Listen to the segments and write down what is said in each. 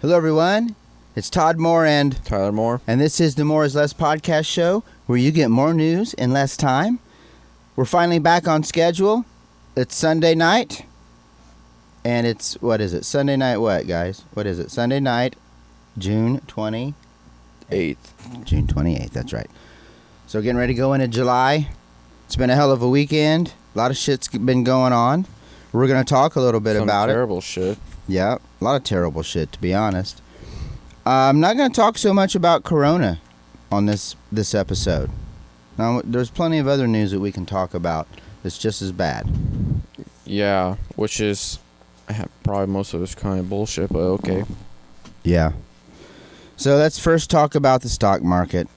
Hello, everyone. It's Todd Moore and Tyler Moore. And this is the More is Less podcast show where you get more news in less time. We're finally back on schedule. It's Sunday night. And it's, what is it? Sunday night what, guys? What is it? Sunday night, June 28th. June 28th, that's right. So getting ready to go into July. It's been a hell of a weekend. A lot of shit's been going on. We're going to talk a little bit about it. Terrible shit. Yeah, a lot of terrible shit, to be honest. I'm not going to talk so much about Corona on this episode. Now, there's plenty of other news that we can talk about that's just as bad. Yeah, which is probably most of it's kind of bullshit, but okay. Yeah. So let's first talk about the stock market.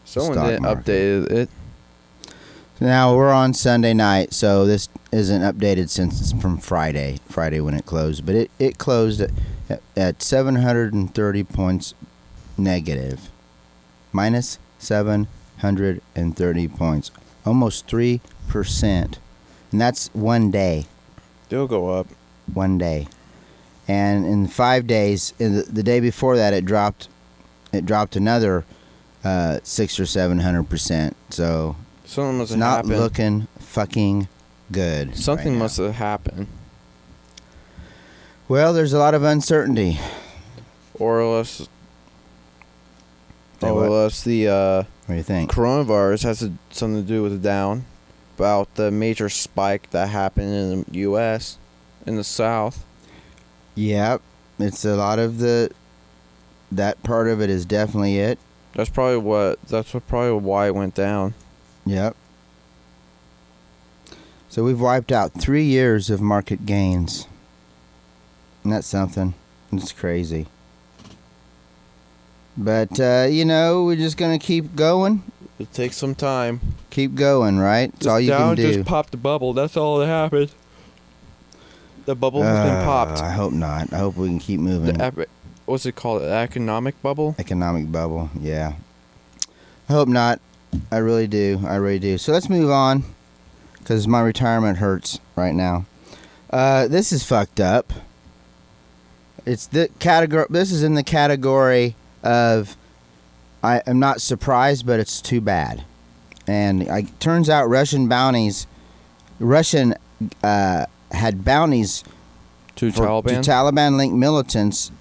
Someone didn't update it. Now, we're on Sunday night, so this isn't updated since it's from Friday when it closed. But it closed at 730 points negative. Minus 730 points. Almost 3%. And that's one day. They'll go up. One day. And in 5 days, the day before that, it dropped another 600 or 700%. So something must it's have not happened. looking fucking good. Something right must have happened. Well, there's a lot of uncertainty. Or else the What do you think? coronavirus has something to do with it down. About the major spike that happened in the U.S. in the South. Yep, it's a lot of that part of it is definitely it. That's probably why it went down. Yep. So we've wiped out 3 years of market gains. And that's something. It's crazy. But, we're just going to keep going. It takes some time. Keep going, right? That's all you can do. Just popped the bubble. That's all that happened. The bubble has been popped. I hope not. I hope we can keep moving. What's it called? The economic bubble? Economic bubble, yeah. I hope not. I really do. So let's move on, because my retirement hurts right now. This is fucked up. It's the category. This is in the category of I am not surprised, but it's too bad. And it turns out Russian had bounties To for Taliban? Taliban-linked militants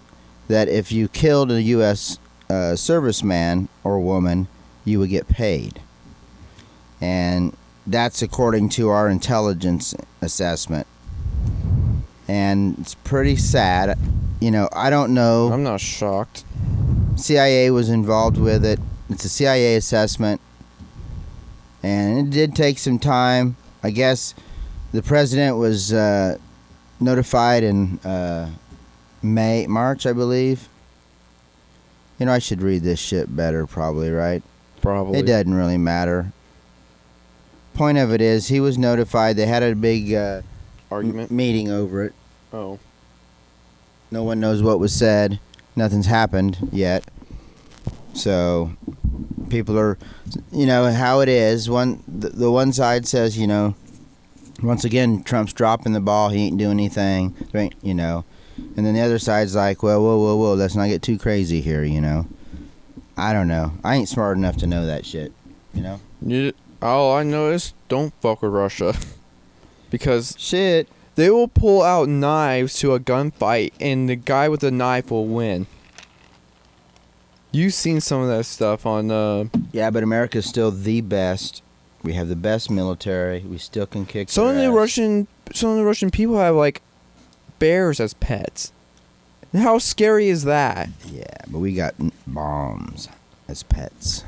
that if you killed a U.S. Serviceman or woman, you would get paid. And that's according to our intelligence assessment. And it's pretty sad. I don't know. I'm not shocked. CIA was involved with it. It's a CIA assessment. And it did take some time. I guess the president was notified in March, I believe. I should read this shit better, probably, right? Probably. It doesn't really matter. Point of it is, he was notified. They had a big argument meeting over it. Oh. No one knows what was said. Nothing's happened yet. So people are, how it is. The one side says, once again, Trump's dropping the ball. He ain't doing anything. And then the other side's like, well, whoa, let's not get too crazy here, I don't know. I ain't smart enough to know that shit, All I know is don't fuck with Russia. Because shit, they will pull out knives to a gunfight, and the guy with the knife will win. You've seen some of that stuff on... Yeah, but America's still the best. We have the best military. We still can kick Some of the ass. Russian people have, bears as pets. How scary is that? Yeah, but we got bombs as pets.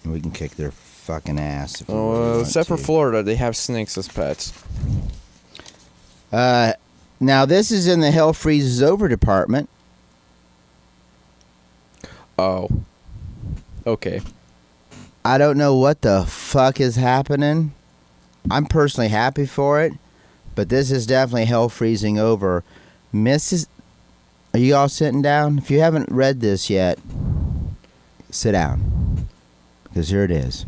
And we can kick their fucking ass if we really want Except for to. Florida, they have snakes as pets. Now, this is in the Hell Freezes Over department. Oh. Okay. I don't know what the fuck is happening. I'm personally happy for it, but this is definitely hell freezing over. Are you all sitting down? If you haven't read this yet, sit down, because here it is.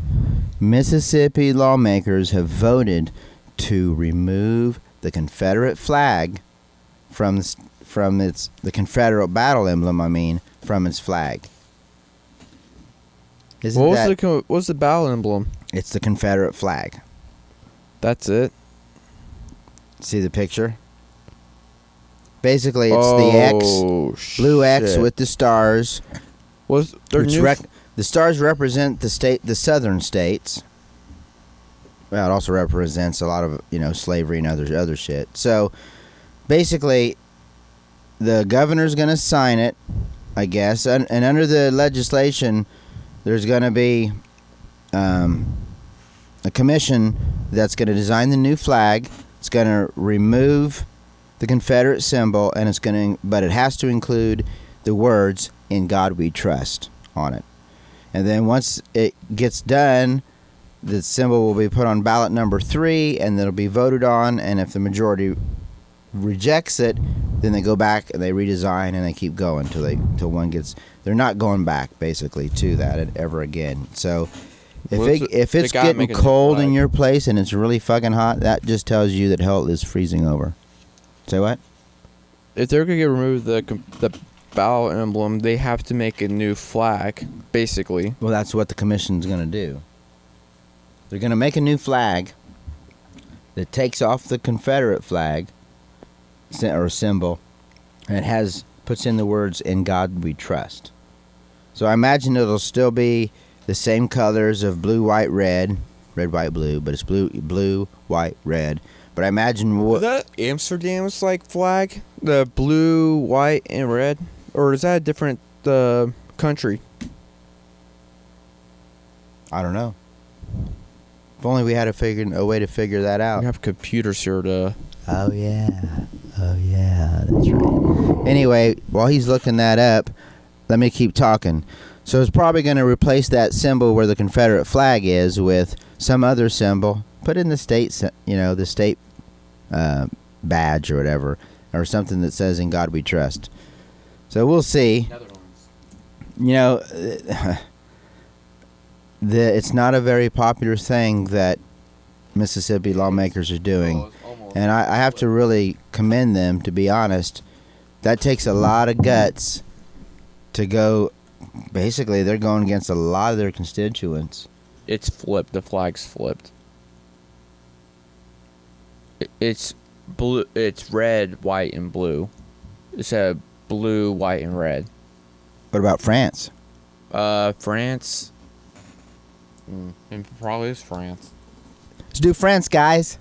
Mississippi lawmakers have voted to remove the Confederate flag from from the Confederate battle emblem. I mean, from its flag. What's the battle emblem? It's the Confederate flag. That's it. See the picture? Basically, it's the X, blue X with the stars. The stars represent the southern states. Well, it also represents a lot of slavery and other shit. So, basically, the governor's gonna sign it, I guess, and under the legislation, there's gonna be a commission that's gonna design the new flag. It's gonna remove the Confederate symbol, and but it has to include the words "In God We Trust" on it. And then once it gets done, the symbol will be put on ballot number 3, and it'll be voted on. And if the majority rejects it, then they go back and they redesign and they keep going till one gets. They're not going back basically to that ever again. So if it's getting cold in your place and it's really fucking hot, that just tells you that hell is freezing over. Say what? If they're gonna remove the battle emblem, they have to make a new flag, basically. Well, that's what the commission's gonna do. They're gonna make a new flag that takes off the Confederate flag or symbol, and it puts in the words "In God We Trust." So I imagine it'll still be the same colors of blue, white, red, white, blue, but it's blue, white, red. But I imagine Is that Amsterdam's flag? The blue, white, and red? Or is that a different country? I don't know. If only we had a way to figure that out. We have computers here to... Oh yeah, that's right. Anyway, while he's looking that up, let me keep talking. So it's probably going to replace that symbol where the Confederate flag is with some other symbol. Put in the state, the state badge or whatever, or something that says "In God We Trust." So we'll see. It's not a very popular thing that Mississippi lawmakers are doing, and I have to really commend them. To be honest, that takes a lot of guts to go. Basically, they're going against a lot of their constituents. It's flipped. The flag's flipped. It's blue. It's red, white, and blue. It's a blue, white, and red. What about France? France. It probably is France. Let's do France, guys.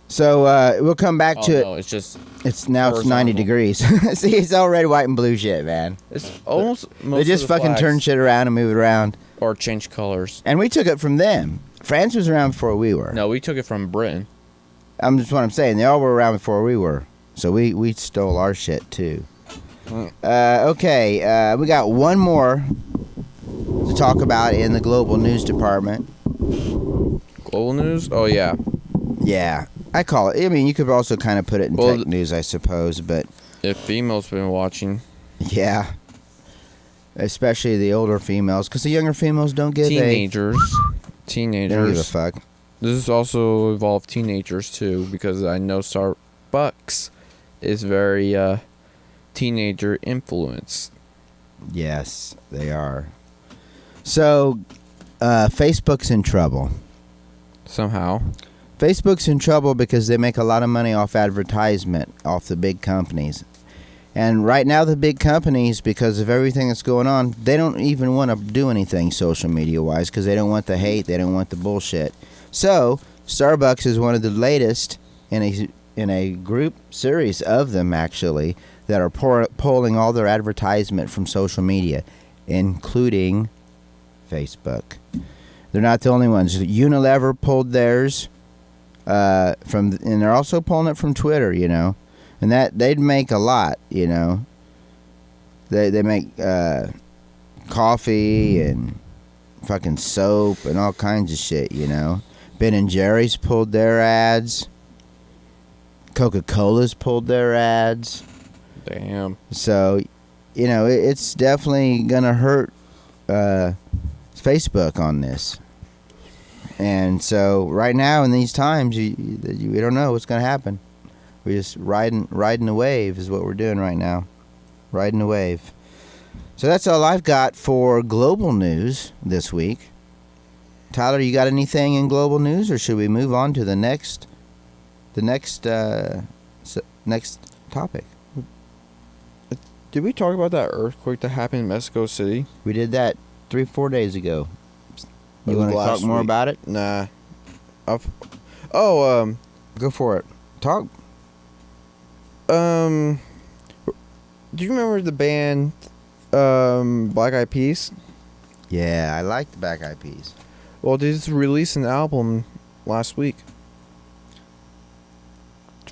So we'll come back to it. No, it's just. It's 90 degrees. See, it's all red, white, and blue shit, man. It's almost. They just fucking turn shit around and move it around. Or change colors. And we took it from them. France was around before we were. No, we took it from Britain. I'm just what I'm saying. They all were around before we were. So we stole our shit too. Okay, we got one more to talk about in the global news department. Global news? Oh yeah. Yeah, I call it. I mean, you could also kind of put it in tech news, I suppose. But if females been watching. Yeah. Especially the older females, because the younger females don't give teenagers. They don't give a fuck. This has also involved teenagers too, because I know Starbucks is very teenager influenced. Yes, they are. So, Facebook's in trouble. Somehow. Facebook's in trouble because they make a lot of money off advertisement, off the big companies. And right now the big companies, because of everything that's going on, they don't even want to do anything social media-wise because they don't want the hate, they don't want the bullshit. So, Starbucks is one of the latest in a group series of them, actually, that are pulling all their advertisement from social media, including Facebook. They're not the only ones. Unilever pulled theirs and they're also pulling it from Twitter, and that they'd make a lot, They make coffee and fucking soap and all kinds of shit, Ben and Jerry's pulled their ads. Coca-Cola's pulled their ads. Damn. So, it's definitely gonna hurt Facebook on this. And so right now in these times, we don't know what's gonna happen. We just riding the wave is what we're doing right now. Riding the wave. So that's all I've got for global news this week. Tyler, you got anything in global news, or should we move on to the next topic? Did we talk about that earthquake that happened in Mexico City? We did that 3-4 days ago. You want to talk more about it? Nah. Go for it. Talk. Do you remember the band Black Eyed Peas? Yeah, I like the Black Eyed Peas. Well, they just released an album last week.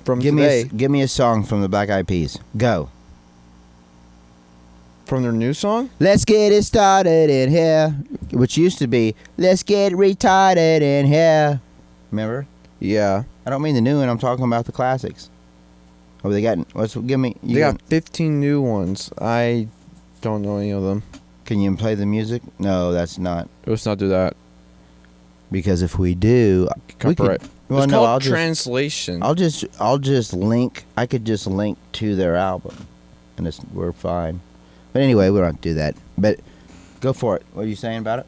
Give me a song from the Black Eyed Peas. Go. From their new song? Let's get it started in here. Which used to be, let's get retarded in here. Remember? Yeah. I don't mean the new one. I'm talking about the classics. Oh, they got. They got 15 new ones. I don't know any of them. Can you play the music? No, that's not. Let's not do that. Because if we do, copyright. Well, it's no, called translation. I'll just link. I could just link to their album, and we're fine. But anyway, we don't do that. But go for it. What are you saying about it?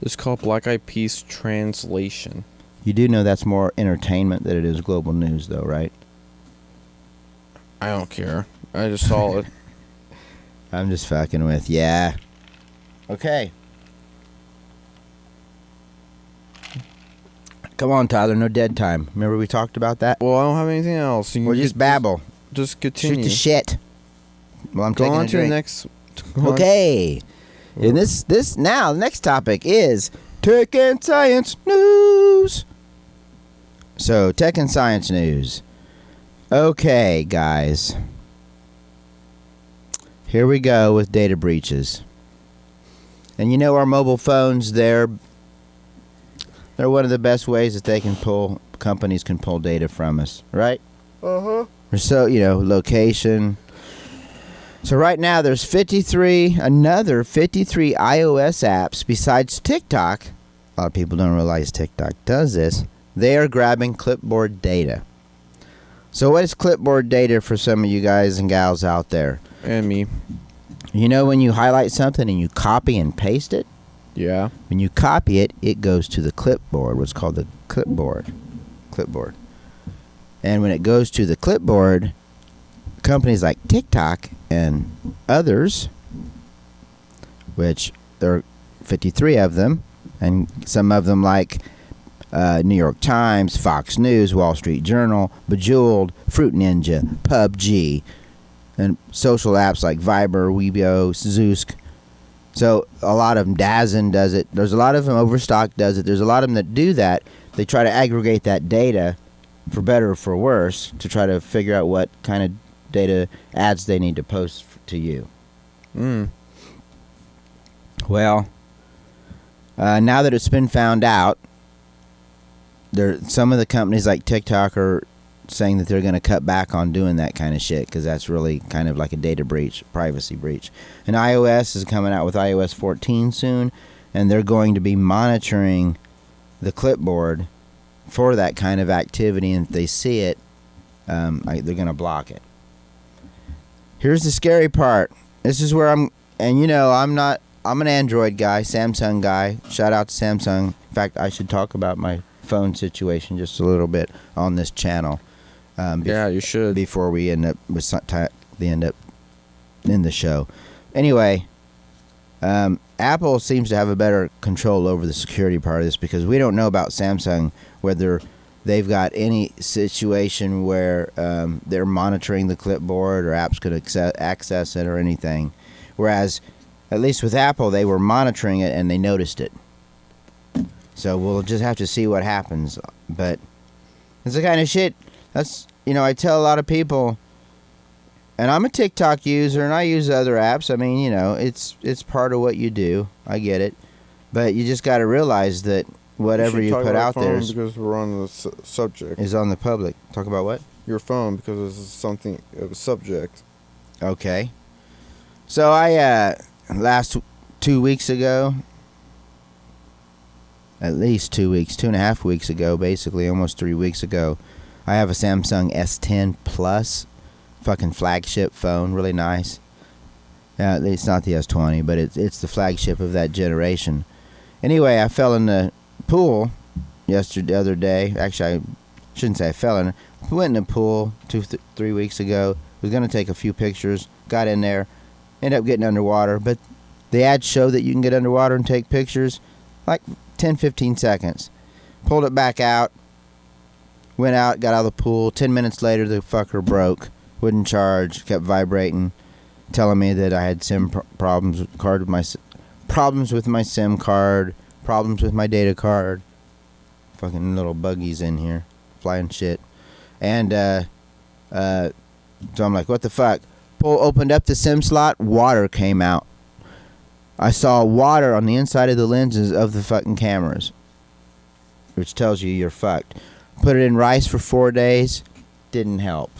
It's called Black Eyed Peas Translation. You do know that's more entertainment than it is global news, though, right? I don't care. I just saw it. I'm just fucking with. Yeah. Okay. Come on, Tyler. No dead time. Remember we talked about that? Well, I don't have anything else. Well, just babble. Just continue. Shoot the shit. Well, I'm taking a drink. To the next. Okay. And the next topic is tech and science news. So, tech and science news. Okay, guys. Here we go with data breaches. And you know our mobile phones, they're one of the best ways that companies can pull data from us, right? Uh-huh. Or so, location. So right now there's another 53 iOS apps besides TikTok. A lot of people don't realize TikTok does this. They are grabbing clipboard data. So what is clipboard data for some of you guys and gals out there? And me. You know when you highlight something and you copy and paste it? Yeah. When you copy it, it goes to the clipboard, what's called the clipboard. And when it goes to the clipboard, companies like TikTok and others, which there are 53 of them, and some of them like New York Times, Fox News, Wall Street Journal, Bejeweled, Fruit Ninja, PUBG, and social apps like Viber, Weibo, Zoosk. So a lot of them, Dazen does it. There's a lot of them, Overstock does it. There's a lot of them that do that. They try to aggregate that data, for better or for worse, to try to figure out what kind of data ads they need to post to you. Well, now that it's been found out, some of the companies like TikTok are saying that they're going to cut back on doing that kind of shit because that's really kind of like a data breach, privacy breach. And iOS is coming out with iOS 14 soon, and they're going to be monitoring the clipboard for that kind of activity, and if they see it, they're going to block it. Here's the scary part. This is where I'm an Android guy, Samsung guy. Shout out to Samsung. In fact, I should talk about my phone situation just a little bit on this channel. Yeah, you should. Before we end up in the show. Anyway, Apple seems to have a better control over the security part of this because we don't know about Samsung, whether they've got any situation where they're monitoring the clipboard or apps could access it or anything. Whereas, at least with Apple, they were monitoring it and they noticed it. So we'll just have to see what happens. But it's the kind of shit that's, I tell a lot of people, and I'm a TikTok user and I use other apps. I mean, it's part of what you do. I get it. But you just got to realize that whatever you put out there because we're on the subject is on the public. Talk about what? Your phone, because this is something of a subject. Okay. So I last 2 weeks ago, at least 2 weeks, 2.5 weeks ago, basically almost 3 weeks ago, I have a Samsung S10 Plus, fucking flagship phone, really nice. It's not the S20, but it's the flagship of that generation. Anyway, I fell in the pool the other day. Actually, I shouldn't say I fell in. I went in the pool 3 weeks ago. Was going to take a few pictures. Got in there. Ended up getting underwater. But the ads show that you can get underwater and take pictures like 10, 15 seconds. Pulled it back out. Went out, got out of the pool. 10 minutes later, the fucker broke. Wouldn't charge. Kept vibrating. Telling me that I had SIM problems with my SIM card. Problems with my data card. Fucking little buggies in here. Flying shit. And, so I'm like, what the fuck? Opened up the SIM slot, water came out. I saw water on the inside of the lenses of the fucking cameras, which tells you you're fucked. Put it in rice for 4 days, didn't help.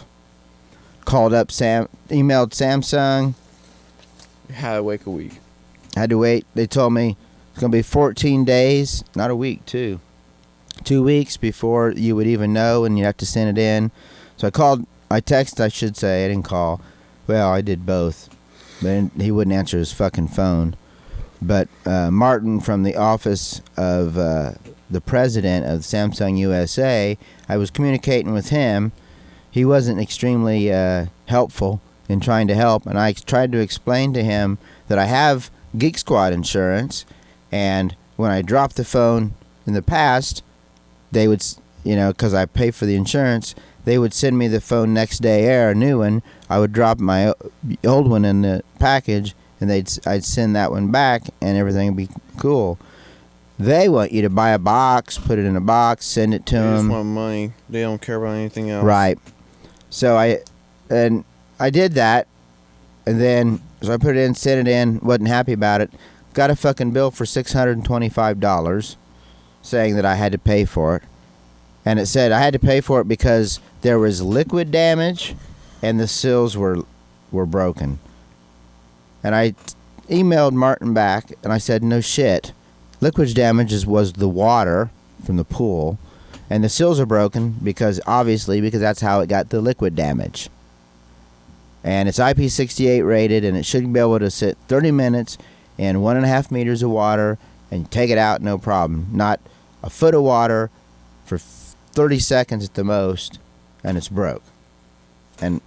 Called up emailed Samsung. Had to wait a week. Had to wait. They told me it's going to be 14 days, not a week, 2 weeks before you would even know, and you'd have to send it in. So I texted, I should say. I didn't call. Well, I did both. But he wouldn't answer his fucking phone. But Martin from the office of the president of Samsung USA, I was communicating with him. He wasn't extremely helpful in trying to help. And I tried to explain to him that I have Geek Squad insurance. And when I dropped the phone in the past, they would, because I pay for the insurance, they would send me the phone next day a new one. I would drop my old one in the package, and I'd send that one back, and everything would be cool. They want you to buy a box, put it in a box, send it to them. They just want money. They don't care about anything else. Right. So I did that, and then so I put it in, sent it in, wasn't happy about it. Got a fucking bill for $625, saying that I had to pay for it. And it said I had to pay for it because there was liquid damage and the seals were broken. And I emailed Martin back and I said, no shit. Liquid damage was the water from the pool. And the seals are broken because that's how it got the liquid damage. And it's IP68 rated, and it should be able to sit 30 minutes in 1.5 meters of water and take it out no problem. Not a foot of water for 30 seconds at the most, and it's broke. And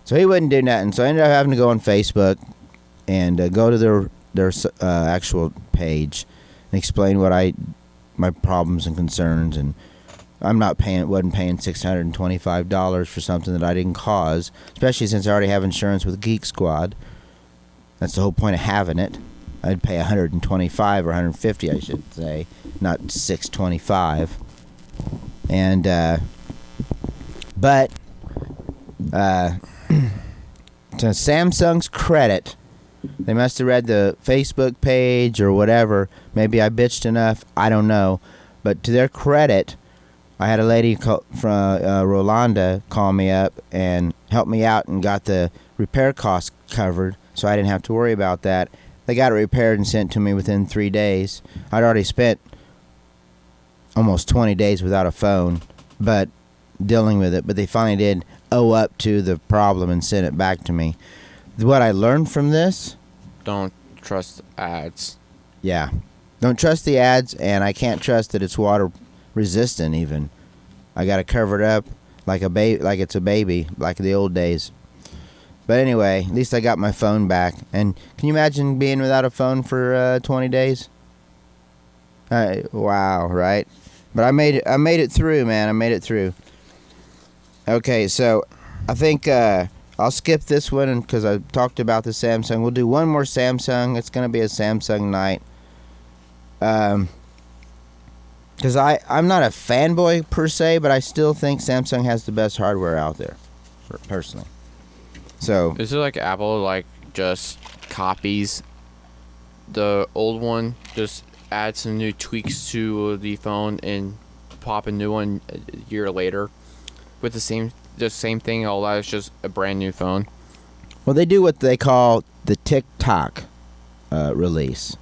so he wouldn't do nothing. So I ended up having to go on Facebook and go to their actual page and explain my problems and concerns. And wasn't paying $625 for something that I didn't cause, especially since I already have insurance with Geek Squad. That's the whole point of having it. I'd pay $125 or $150, I should say, not $625. And but to Samsung's credit, they must have read the Facebook page or whatever. Maybe I bitched enough. I don't know. But to their credit, I had a lady from Rolanda call me up and help me out and got the repair costs covered, so I didn't have to worry about that. They got it repaired and sent to me within 3 days. I'd already spent almost 20 days without a phone, but dealing with it. But they finally did owe up to the problem and sent it back to me. What I learned from this... Don't trust ads. Yeah. Don't trust the ads, and I can't trust that it's water resistant even. I got to cover it up like it's a baby, like the old days. But anyway, at least I got my phone back. And can you imagine being without a phone for 20 days? Wow, right? But I made it through, man. I made it through. Okay, so I think I'll skip this one because I talked about the Samsung. We'll do one more Samsung. It's going to be a Samsung night. Because I'm not a fanboy per se, but I still think Samsung has the best hardware out there, personally. So is it like Apple just copies the old one, just add some new tweaks to the phone and pop a new one a year later with the same thing, all that is just a brand new phone? Well, they do what they call the TikTok release.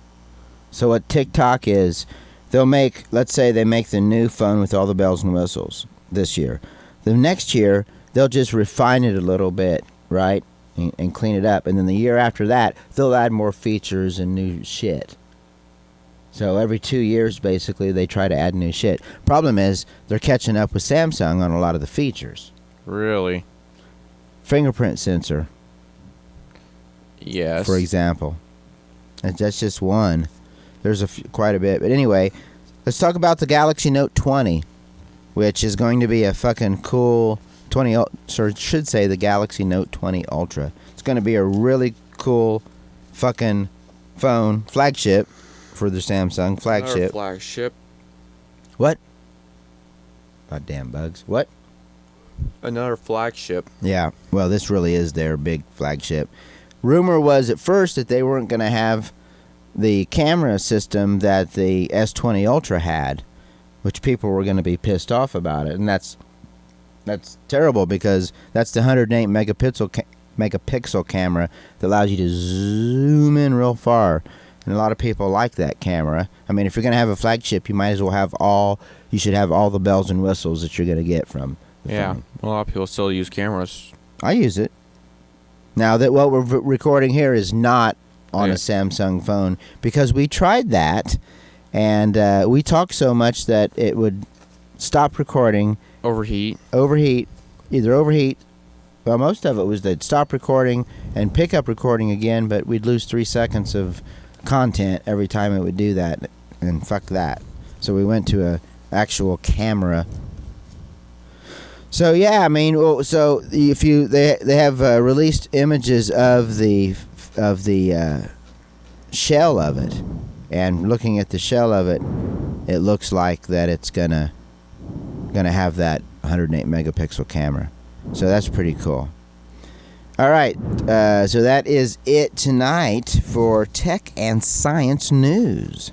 So what TikTok is, let's say they make the new phone with all the bells and whistles. this year. The next year, they'll just refine it a little bit, right? And clean it up. And then the year after that, they'll add more features and new shit. So every 2 years, basically, they try to add new shit. Problem is, they're catching up with Samsung on a lot of the features. Really? Fingerprint sensor. Yes. For example. And that's just one. There's quite a bit. But anyway, let's talk about the Galaxy Note 20, which is going to be a fucking cool 20, or should say the Galaxy Note 20 Ultra. It's going to be a really cool fucking phone, flagship for the Samsung flagship. Another flagship. What? Goddamn bugs. What? Another flagship. Yeah. Well, this really is their big flagship. Rumor was at first that they weren't going to have the camera system that the S20 Ultra had, which people were going to be pissed off about it, and that's terrible because that's the 108 megapixel camera that allows you to zoom in real far, and a lot of people like that camera. I mean, if you're going to have a flagship, you might as well have you should have all the bells and whistles that you're going to get from the phone. A lot of people still use cameras. I use it. Now that what we're recording here is not on a Samsung phone, because we tried that, and we talked so much that it would stop recording. Overheat. Either overheat. Well, most of it was they'd stop recording and pick up recording again, but we'd lose 3 seconds of content every time it would do that, and fuck that. So we went to a actual camera. So yeah, I mean, so if they have released images of the shell of it, and looking at the shell of it, it looks like that it's gonna have that 108 megapixel camera. So that's pretty cool. All right, so that is it tonight for tech and science news.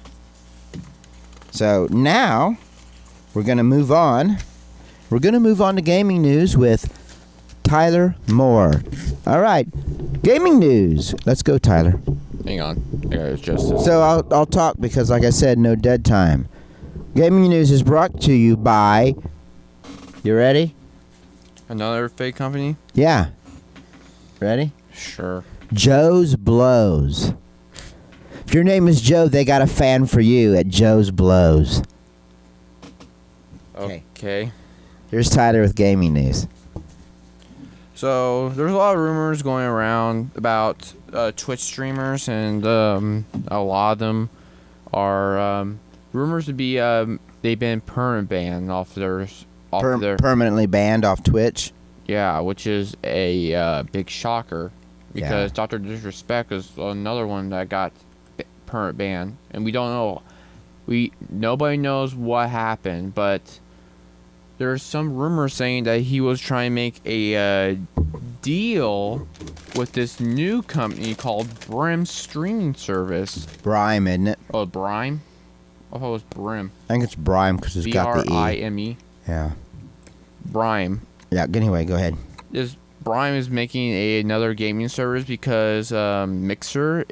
So now we're gonna move on. We're going to move on to gaming news with Tyler Moore. All right, gaming news. Let's go, Tyler. Hang on. I gotta adjust this. So I'll talk because, like I said, no dead time. Gaming news is brought to you by... You ready? Another fake company? Yeah. Ready? Sure. Joe's Blows. If your name is Joe, they got a fan for you at Joe's Blows. Okay. Here's Tyler with gaming news. So there's a lot of rumors going around about Twitch streamers, and a lot of them are rumors to be they've been permanent banned off their permanently banned off Twitch. Yeah, which is a big shocker because Yeah. Dr. Disrespect is another one that got permanent banned, and we don't know. Nobody knows what happened, but there's some rumors saying that he was trying to make a deal with this new company called Brim streaming service. Brime, isn't it? Oh, Brime? I thought it was Brim. I think it's Brime because it's got the E. Brime. Yeah. Brime. Yeah, anyway, go ahead. Brime is making another gaming service because Mixer,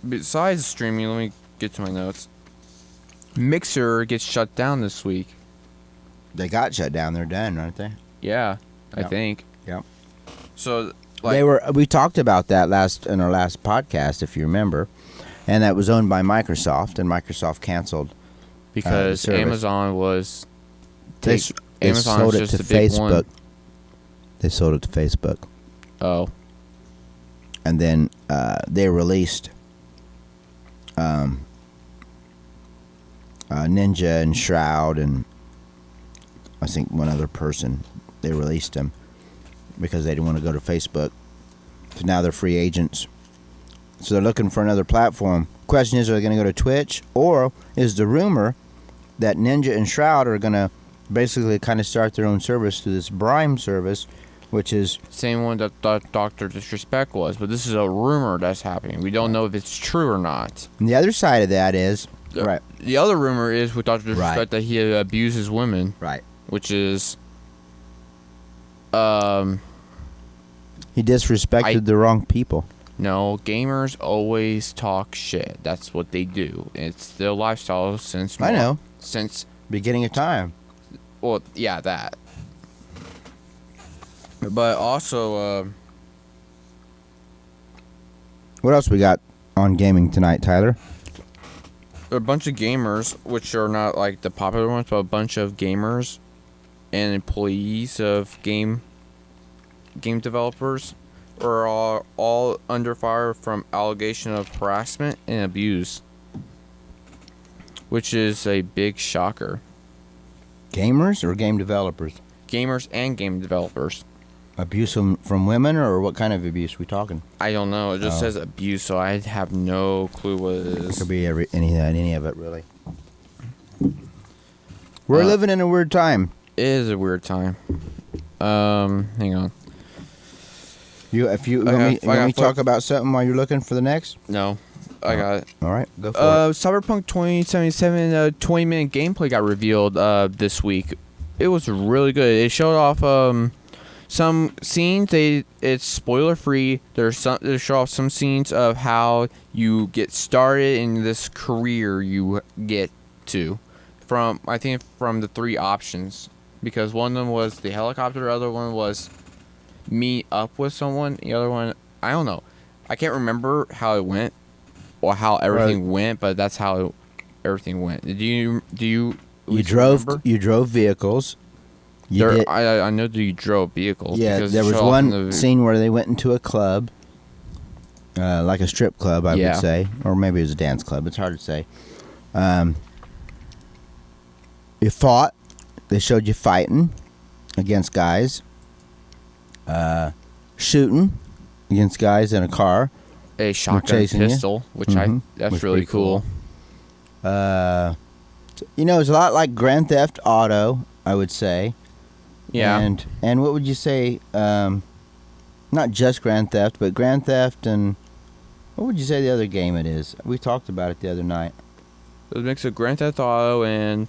besides streaming, let me get to my notes. Mixer gets shut down this week. They got shut down. They're done, aren't they? Yeah, I Yep. think. Yep. So We talked about that in our last podcast, if you remember, and that was owned by Microsoft, and Microsoft canceled because the service. Amazon was They Amazon sold is it just to the big Facebook. one. They sold it to Facebook, Oh, and then they released Ninja and Shroud, and I think one other person. They released them because they didn't want to go to Facebook. So now they're free agents. So they're looking for another platform. Question is, are they going to go to Twitch, or is the rumor that Ninja and Shroud are going to basically kind of start their own service through this Brime service, which is same one that Dr. Disrespect was, but this is a rumor that's happening. We don't know if it's true or not. and the other side of that is right. The other rumor is with Dr. Disrespect Right. that he abuses women, Right. which is He disrespected the wrong people. no, gamers always talk shit. That's what they do. It's their lifestyle since I know. since Beginning of time. Well, yeah, that. But also, What else we got on gaming tonight, Tyler? a bunch of gamers, which are not like the popular ones, but a bunch of gamers and employees of game developers are all under fire from allegation of harassment and abuse, which is a big shocker. Gamers or game developers? Gamers and game developers. Abuse from women, or what kind of abuse we talking? I don't know. It just says abuse, so I have no clue what it It is. could be any of it, really. We're living in a weird time. It is a weird time. Hang on. You want me to talk about something while you're looking for the next? No, I got it. All right, go for it. Cyberpunk 2077 20-minute gameplay got revealed this week. It was really good. It showed off some scenes. It's spoiler free. They show off some scenes of how you get started in this career you get to from the 3 options, because one of them was the helicopter, the other one was meet up with someone, the other one I don't know. I can't remember how it went or how everything went, but that's how everything went. Do you remember? You drove vehicles. I know that you drove vehicles. Yeah, because there was one scene where they went into a club, like a strip club, I would say, or maybe it was a dance club. It's hard to say. You fought. They showed you fighting against guys, shooting against guys in a car, a shotgun pistol, which that's really cool. It's a lot like Grand Theft Auto, I would say. Yeah. And what would you say? Not just Grand Theft, but Grand Theft and what would you say the other game it is? We talked about it the other night. It was a mix of Grand Theft Auto and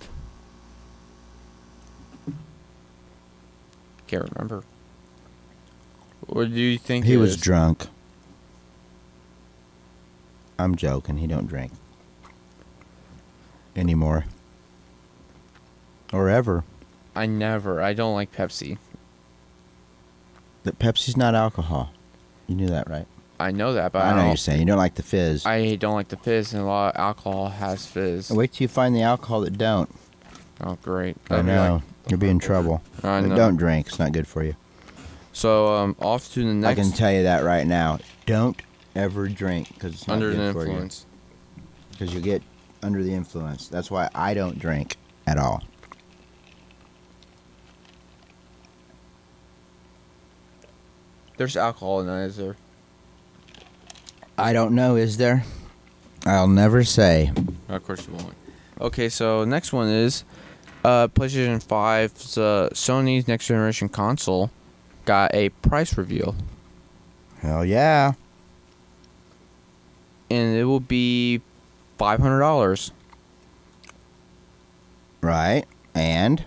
can't remember. What do you think? He was drunk. I'm joking. He don't drink anymore or ever. I don't like Pepsi. That Pepsi's not alcohol. You knew that, right? I know that, but I know you're saying you don't like the fizz. I don't like the fizz, and a lot of alcohol has fizz. Wait till you find the alcohol that don't. Oh, great. I know. You'll be in trouble. I know. But don't drink. It's not good for you. So, off to the next. I can tell you that right now. Don't ever drink because it's not good for you. Under the influence. Because you get under the influence. That's why I don't drink at all. There's alcohol in that, is there? I don't know, is there? I'll never say. Of course you won't. Okay, so next one is PlayStation 5's Sony's next generation console got a price reveal. Hell yeah. And it will be $500. Right. And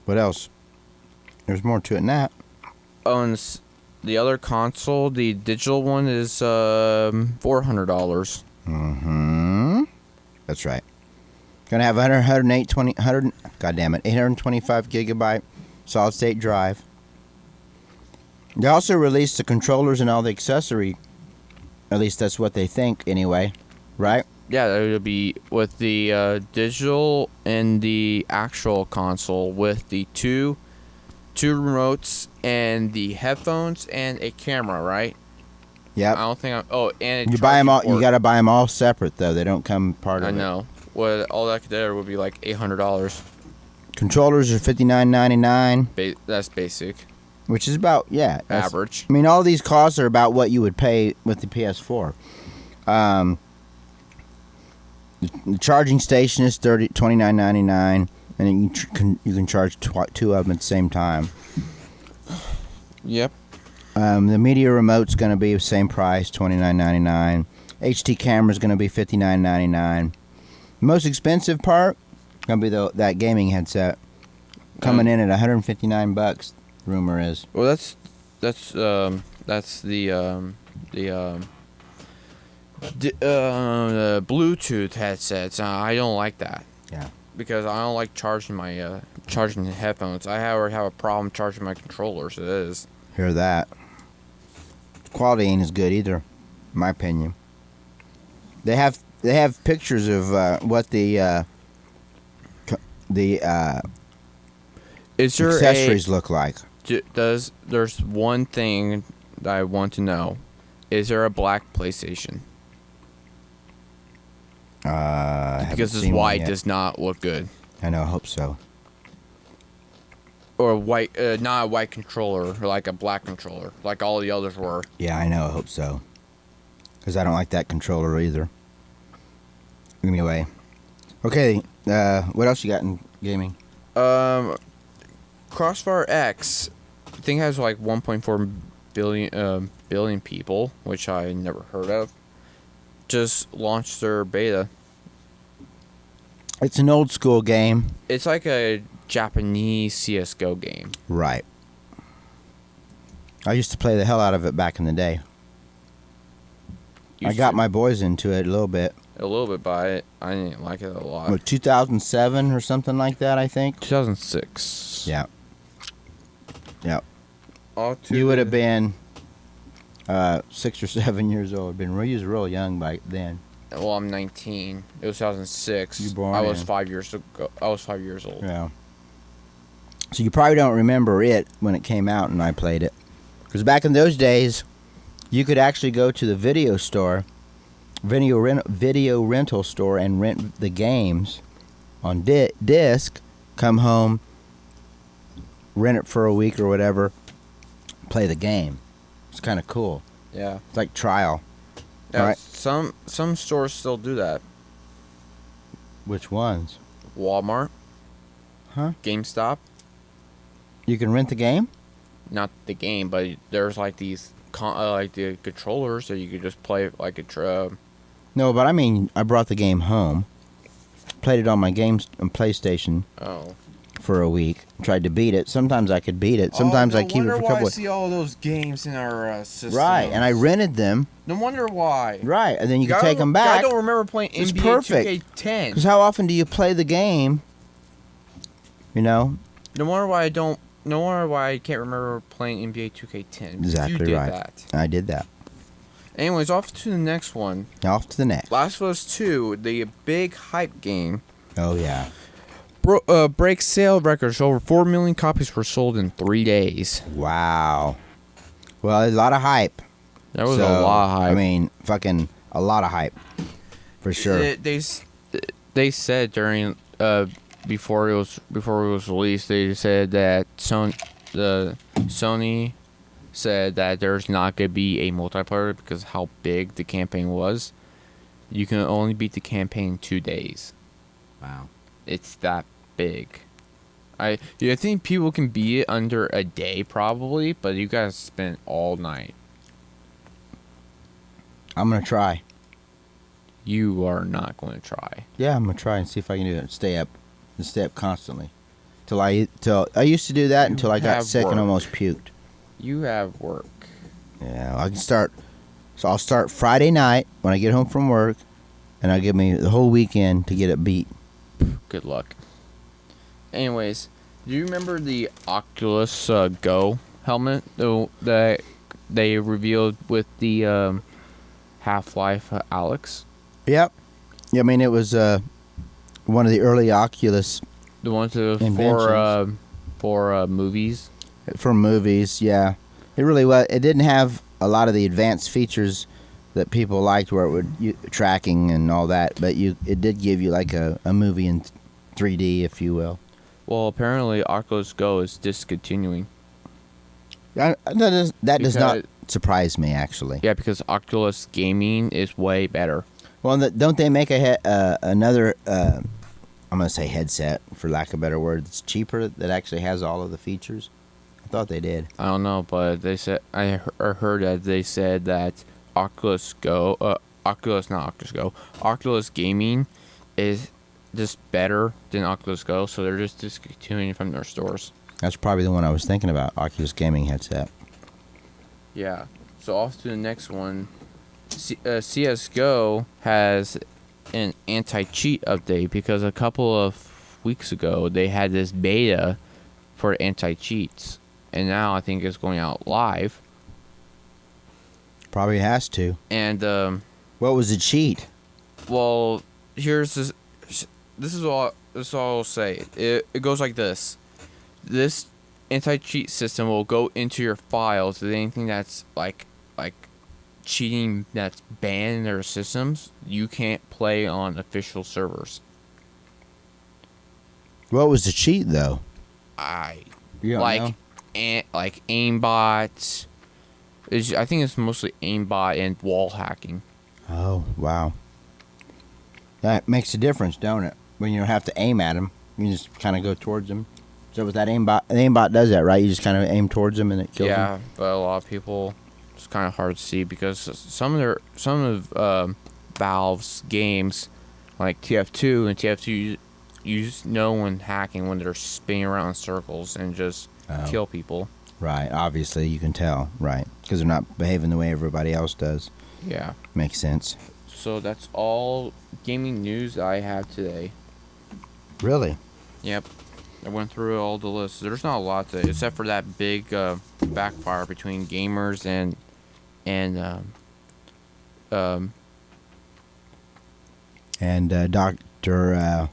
what else? There's more to it than that. Oh, and the other console, the digital one, is $400. Mm-hmm. That's right. Gonna have 825 gigabyte solid state drive. They also released the controllers and all the accessory. At least that's what they think, anyway. Right? Yeah, it'll be with the digital and the actual console with the two remotes and the headphones and a camera, right? Yep. I don't think and you buy them all. You gotta buy them all separate though. They don't come part of it. I know. Well, all that there would be like $800. Controllers are $59.99. That's basic. Which is about average. I mean, all these costs are about what you would pay with the PS4. The charging station is $29.99. And you can charge two of them at the same time. Yep. The media remote's going to be the same price, $29.99. HD camera's going to be $59.99. The most expensive part going to be that gaming headset, coming in at $159. Rumor is. Well, that's the Bluetooth headsets. I don't like that. Yeah. because I don't like charging my charging the headphones. I already have a problem charging my controllers. It is. Hear that? Quality ain't as good either, in my opinion. They have pictures of what the Is there accessories look like. There's one thing that I want to know. Is there a black PlayStation? Because this white does not look good. I know. I hope so. Or a white, not a white controller, like a black controller, like all the others were. Yeah, I know. I hope so. Because I don't like that controller either. Anyway. Okay, what else you got in gaming? Crossfire X, I think has like 1.4 billion people, which I never heard of. Just launched their beta. It's an old school game. It's like a Japanese CSGO game. Right. I used to play the hell out of it back in the day. I got my boys into it a little bit. A little bit by it. I didn't like it a lot. What, 2007 or something like that, I think? 2006. Yeah. Yeah. You would have been 6 or 7 years old. You was real young back then. Well, I'm 19. It was 2006. You born I was in. 5 years ago. I was 5 years old. Yeah. So you probably don't remember it when it came out and I played it. Because back in those days, you could actually go to the video store, video rental store, and rent the games on disc, come home, rent it for a week or whatever, play the game. It's kind of cool. Yeah. It's like trial. Yeah, Right. Some stores still do that. Which ones? Walmart. Huh? GameStop. You can rent the game? Not the game, but there's like these like the controllers that you could just play like a No, but I mean, I brought the game home, played it on my games on PlayStation for a week, tried to beat it. Sometimes I could beat it. Sometimes I keep it for a couple I see all those games in our system. Right, and I rented them. No wonder why. Right, and then you can take them back. I don't remember playing It's NBA perfect. 2K10. Because how often do you play the game? You know? No wonder why I can't remember playing NBA 2K10. Exactly you did right. That. I did that. Anyways, off to the next one. Off to the next. Last of Us 2, the big hype game. Oh, yeah. Breaks sale records. Over 4 million copies were sold in 3 days. Wow. Well, a lot of hype. That was a lot of hype. I mean, fucking a lot of hype. For sure. They said during before it was released, they said that Sony said that there's not gonna be a multiplayer because of how big the campaign was. You can only beat the campaign in 2 days. Wow. It's that big. I think people can beat it under a day probably, but you guys spend all night. I'm going to try. You are not going to try. Yeah, I'm going to try and see if I can do it. Stay up constantly. Till I used to do that until I got sick and almost puked. You have work. Yeah, I can start. So I'll start Friday night when I get home from work, and I'll give me the whole weekend to get it beat. Good luck. Anyways, do you remember the Oculus Go helmet that they revealed with the Half-Life Alyx? Yep. Yeah, I mean, it was one of the early Oculus The ones that was inventions. for movies. For movies, yeah. It really was. It didn't have a lot of the advanced features that people liked, where it would tracking and all that, but it did give you like a movie in 3D, if you will. Well, apparently Oculus Go is discontinuing. That does not surprise me, actually. Yeah, because Oculus Gaming is way better. Well, don't they make another? I'm gonna say headset, for lack of a better word. It's cheaper that actually has all of the features. I thought they did. I don't know, but they said I heard that they said that Oculus Gaming is just better than Oculus Go, so they're just discontinuing from their stores. That's probably the one I was thinking about, Oculus Gaming headset. Yeah. So off to the next one. CSGO has an anti-cheat update because a couple of weeks ago, they had this beta for anti-cheats, and now I think it's going out live. Probably has to. And What was the cheat? well, here's this. This is all I'll say. It goes like this. This anti-cheat system will go into your files with anything that's like cheating that's banned in their systems. You can't play on official servers. What was the cheat though? You don't know? Like aimbots. I think it's mostly aimbot and wall hacking. Oh wow. That makes a difference, don't it? When you don't have to aim at them, you just kind of go towards them. So with that aimbot, the aimbot does that, right? You just kind of aim towards them and it kills them. Yeah, but a lot of people, it's kind of hard to see because some of Valve's games, like TF2 and TF2, you just know when hacking when they're spinning around in circles and just kill people. Right. Obviously, you can tell, right? Because they're not behaving the way everybody else does. Yeah. Makes sense. So that's all gaming news I have today. Really? Yep. I went through all the lists. There's not a lot today, except for that big backfire between gamers and Dr.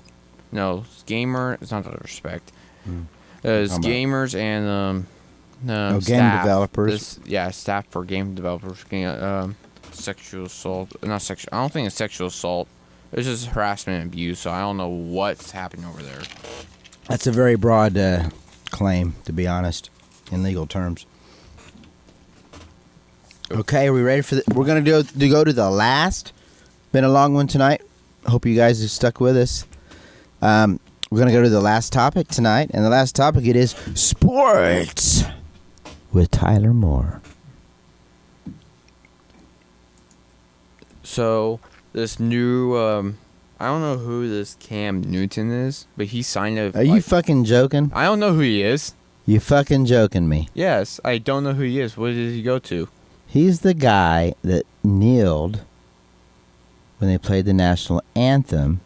no, gamer. It's not out of respect. It's gamers and game staff. developers. Staff for game developers getting sexual assault. Not sexual. I don't think it's sexual assault. It's just harassment and abuse. So I don't know what's happening over there. That's a very broad claim, to be honest, in legal terms. Okay, are we ready for we're going to go to the last. Been a long one tonight. Hope you guys have stuck with us. We're going to go to the last topic tonight, and the last topic it is sports with Tyler Moore. So this new I don't know who this Cam Newton is, but he signed a... Are you fucking joking? I don't know who he is. You fucking joking me. Yes, I don't know who he is. What did he go to? He's the guy that kneeled when they played the national anthem,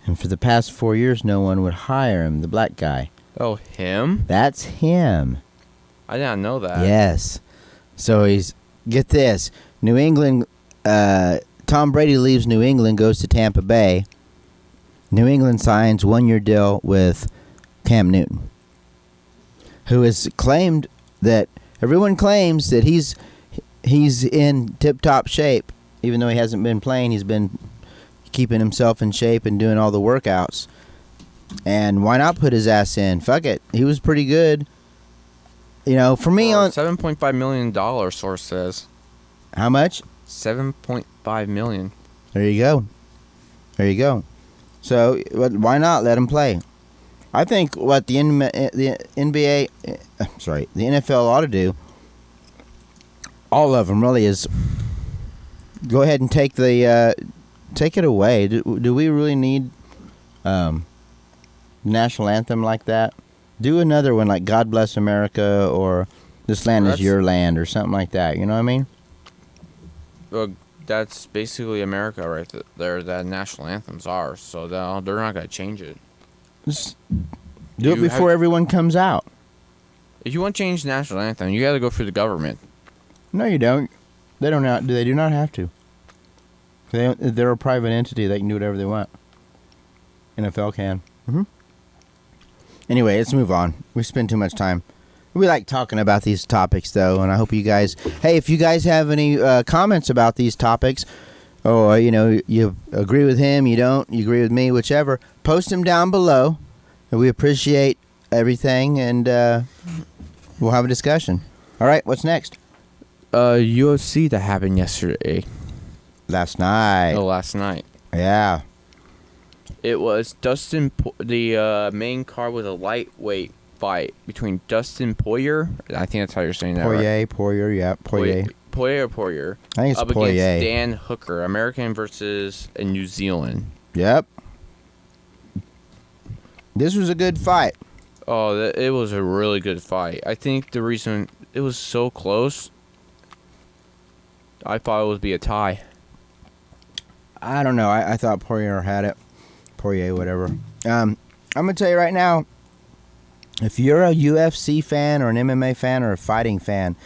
and for the past 4 years, no one would hire him, the black guy. Oh, him? That's him. I didn't know that. Yes. So he's... Get this. New England... Tom Brady leaves New England, goes to Tampa Bay. New England signs 1-year deal with Cam Newton, who has claimed that everyone claims that he's in tip-top shape, even though he hasn't been playing. He's been keeping himself in shape and doing all the workouts. And why not put his ass in? Fuck it. He was pretty good. You know, for me on $7.5 million, source says. How much? $7.5 million. There you go. There you go. So why not let him play? I think what the NBA, the NFL ought to do, all of them really, is go ahead and take it away. Do we really need national anthem like that? Do another one like God Bless America or This Land Is Your Land or something like that. You know what I mean? Well, that's basically America right there. That national anthems are, so they're not going to change it. Just do it before everyone comes out. If you want to change the national anthem, you got to go through the government. No, you don't. They don't. They do not have to. They're a private entity. They can do whatever they want. NFL can. Mm-hmm. Anyway, let's move on. We spend too much time. We like talking about these topics, though, and I hope you guys... Hey, if you guys have any comments about these topics, or, you agree with him, you don't, you agree with me, whichever, post them down below, and we appreciate everything, and we'll have a discussion. All right, what's next? UFC that happened yesterday. Last night. Oh, last night. Yeah. It was the main card with a lightweight fight between Dustin Poirier. I think that's how you're saying that, right? Poirier, yeah. Poirier. I think it's up Poirier. Against Dan Hooker, American versus New Zealand. Yep. This was a good fight. Oh, it was a really good fight. I think the reason it was so close, I thought it would be a tie. I don't know. I thought Poirier had it. Poirier, whatever. I'm going to tell you right now, if you're a UFC fan or an MMA fan or a fighting fan,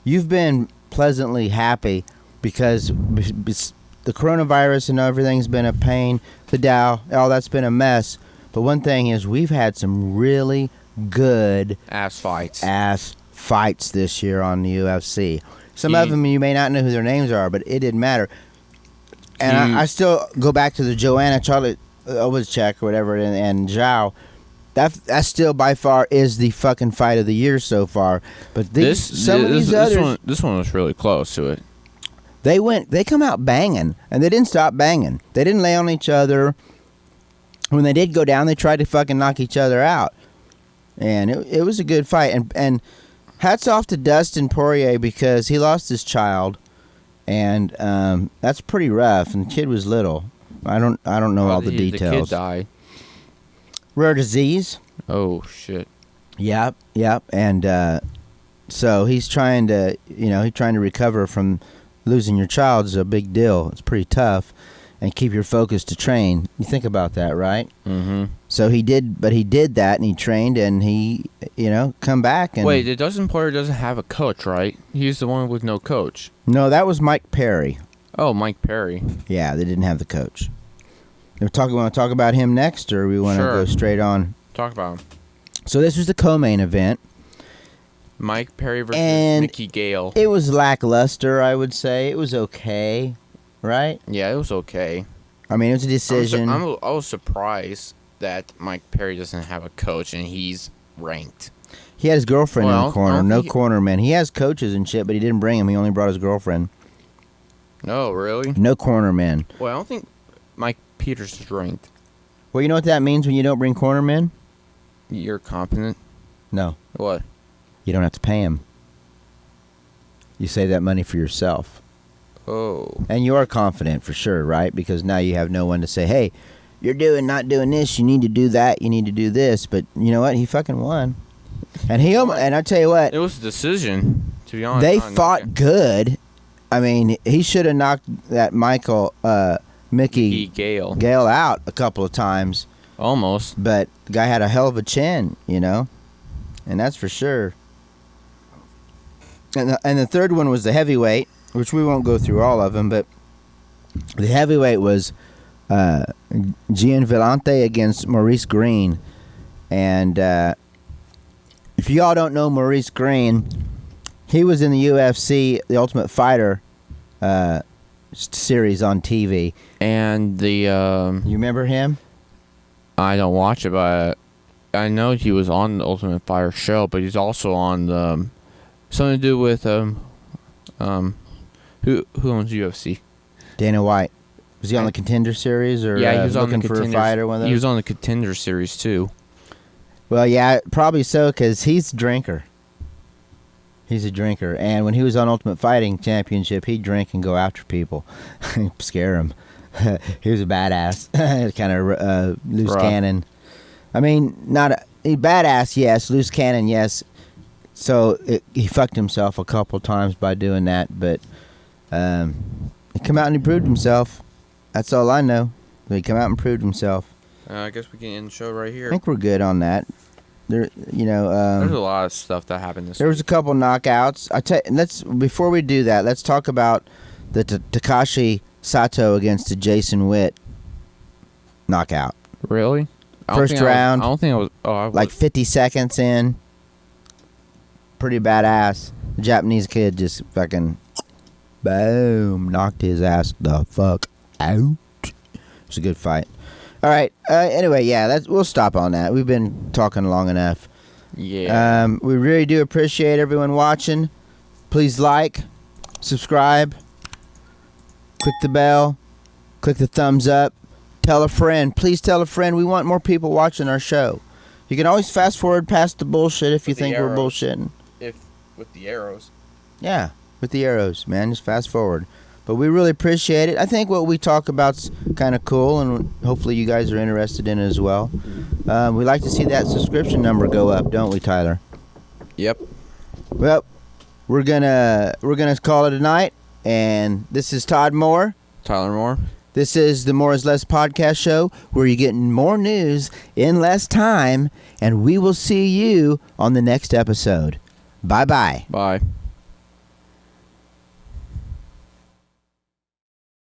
you've been pleasantly happy because the coronavirus and everything's been a pain. The Dow, all that's been a mess. But one thing is we've had some really good ass fights this year on the UFC. Some of them you may not know who their names are, but it didn't matter. And I still go back to the Joanna Charlotte Owachek or whatever and Zhao. That still by far is the fucking fight of the year so far. But this one was really close to it. They come out banging, and they didn't stop banging. They didn't lay on each other. When they did go down, they tried to fucking knock each other out. And it was a good fight. And hats off to Dustin Poirier because he lost his child. And that's pretty rough. And the kid was little. I don't know all the details. The kid died. Rare disease. Oh shit. Yep. And so he's trying to recover from losing your child is a big deal. It's pretty tough. And keep your focus to train. You think about that, right? Mm-hmm. So he did that, and he trained, and he, come back. And wait, the Dustin Poirier doesn't have a coach, right? He's the one with no coach. No, that was Mike Perry. Oh, Mike Perry. Yeah, they didn't have the coach. We want to talk about him next, or we want to go straight on? Talk about him. So this was the co-main event. Mike Perry versus Mickey Gale. It was lackluster, I would say. It was okay, right? Yeah, it was okay. I mean, it was a decision. I was surprised that Mike Perry doesn't have a coach and he's ranked. He had his girlfriend in the corner. No cornerman. He has coaches and shit, but he didn't bring him. He only brought his girlfriend. Oh, really? No cornerman. Well, I don't think Mike Peters is ranked. Well, you know what that means when you don't bring cornermen? You're competent? No. What? You don't have to pay him. You save that money for yourself. Oh. And you are confident for sure, right? Because now you have no one to say, hey, you're not doing this, you need to do that, you need to do this. But you know what? He fucking won. And I tell you what. It was a decision, to be honest. They fought good. I mean, he should have knocked that Mickey Gale out a couple of times. Almost. But the guy had a hell of a chin, And that's for sure. And the third one was the heavyweight, which we won't go through all of them, but the heavyweight was Gian Villante against Maurice Green. And if you all don't know Maurice Green, he was in the UFC, the Ultimate Fighter series on TV. And you remember him? I don't watch it, but I know he was on the Ultimate Fighter show, but he's also on the something to do with who owns UFC? Dana White. Was he on the Contender Series or he was looking for a fight or one of those? He was on the Contender Series too. Well, yeah, probably so, because he's a drinker. He's a drinker, and when he was on Ultimate Fighting Championship, he'd drink and go after people, scare them. He was a badass, kind of loose cannon. I mean, badass, yes, loose cannon, yes. So he fucked himself a couple times by doing that, but he come out and he proved himself. That's all I know. He come out and proved himself. I guess we can end the show right here. I think we're good on that. There's a lot of stuff that happened this week. There was a couple knockouts. Before we do that, let's talk about the Takashi Sato against the Jason Witt knockout. Really? First round. I don't think I was. Oh, I was. Like 50 seconds in. Pretty badass. The Japanese kid just fucking boom, knocked his ass the fuck out. It was a good fight. All right. Anyway, yeah, we'll stop on that. We've been talking long enough. Yeah. We really do appreciate everyone watching. Please like, subscribe, click the bell, click the thumbs up, tell a friend. Please tell a friend. We want more people watching our show. You can always fast forward past the bullshit if you think we're bullshitting. With the arrows. Yeah, with the arrows, man. Just fast forward. But we really appreciate it. I think what we talk about's kind of cool, and hopefully you guys are interested in it as well. We like to see that subscription number go up, don't we, Tyler? Yep. Well, we're gonna call it a night, and this is Todd Moore. Tyler Moore. This is the More is Less podcast show where you get more news in less time, and we will see you on the next episode. Bye-bye. Bye.